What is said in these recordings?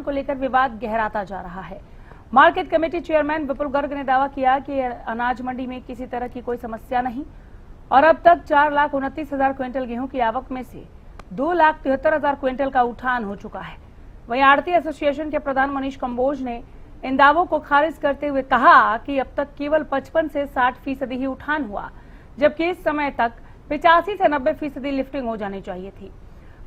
को लेकर विवाद गहराता जा रहा है। मार्केट कमेटी चेयरमैन विपुल गर्ग ने दावा किया कि अनाज मंडी में किसी तरह की कोई समस्या नहीं और अब तक 4,29,000 क्विंटल गेहूं की आवक में से 2,73,000 क्विंटल का उठान हो चुका है। वहीं आढ़ती एसोसिएशन के प्रधान मनीष कंबोज ने इन दावों को खारिज करते हुए कहा कि अब तक केवल 55 से 60% ही उठान हुआ, जबकि इस समय तक 85 से 90% लिफ्टिंग हो जानी चाहिए थी।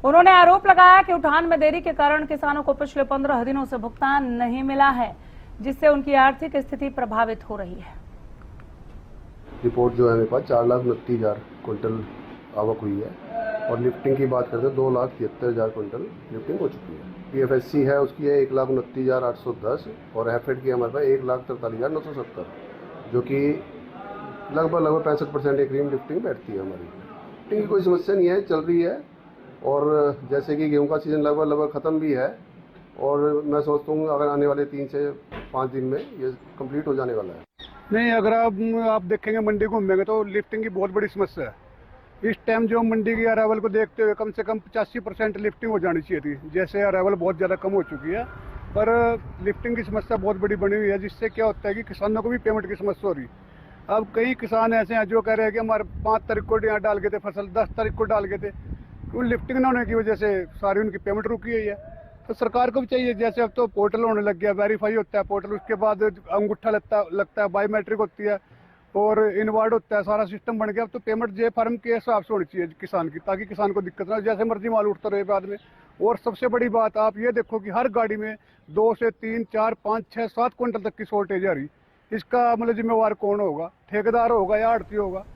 उन्होंने आरोप लगाया कि उठान में देरी के कारण किसानों को पिछले 15 दिनों से भुगतान नहीं मिला है, जिससे उनकी आर्थिक स्थिति प्रभावित हो रही है। रिपोर्ट जो है मेरे पास 4,29,000 क्विंटल आवक हुई है और लिफ्टिंग की बात करते हैं 2,73,000 क्विंटल लिफ्टिंग हो चुकी है। PFSC है उसकी है 1,29,810 और एफएड की हमारे पास 1,43,970, जो कि लगभग 65% एक लिफ्टिंग बैठती है हमारी। लिफ्टिंग की कोई समस्या नहीं है, चल रही है और जैसे कि गेहूं का सीज़न लगभग ख़त्म भी है और मैं सोचता हूँ अगर आने वाले 3 से 5 दिन में ये कंप्लीट हो जाने वाला है। नहीं, अगर आप देखेंगे मंडी घूमेंगे तो लिफ्टिंग की बहुत बड़ी समस्या है। इस टाइम जो मंडी की अरावल को देखते हुए कम से कम 85% लिफ्टिंग हो जानी चाहिए थी। जैसे अरावल बहुत ज़्यादा कम हो चुकी है, पर लिफ्टिंग की समस्या बहुत बड़ी बनी हुई है, जिससे क्या होता है कि किसानों को भी पेमेंट की समस्या हो रही है। अब कई किसान ऐसे हैं जो कह रहे हैं कि हमारे 5 तारीख को यहाँ डाल गए थे फसल, 10 तारीख को डाल गए थे, उन लिफ्टिंग न होने की वजह से सारी उनकी पेमेंट रुकी हुई है। तो सरकार को भी चाहिए, जैसे अब तो पोर्टल होने लग गया, वेरीफाई होता है पोर्टल, उसके बाद अंगूठा लगता है, बायोमेट्रिक होती है और इनवार्ड होता है, सारा सिस्टम बन गया। अब तो पेमेंट जे फार्म के हिसाब से होनी चाहिए किसान की, ताकि किसान को दिक्कत ना हो, जैसे मर्जी माल उठता रहे बाद में। और सबसे बड़ी बात आप ये देखो कि हर गाड़ी में 2 से 3, 4, 5, 6, 7 क्विंटल तक की शॉर्टेज आ रही। इसका मतलब जिम्मेवार कौन होगा? ठेकेदार होगा या आढ़ती होगा?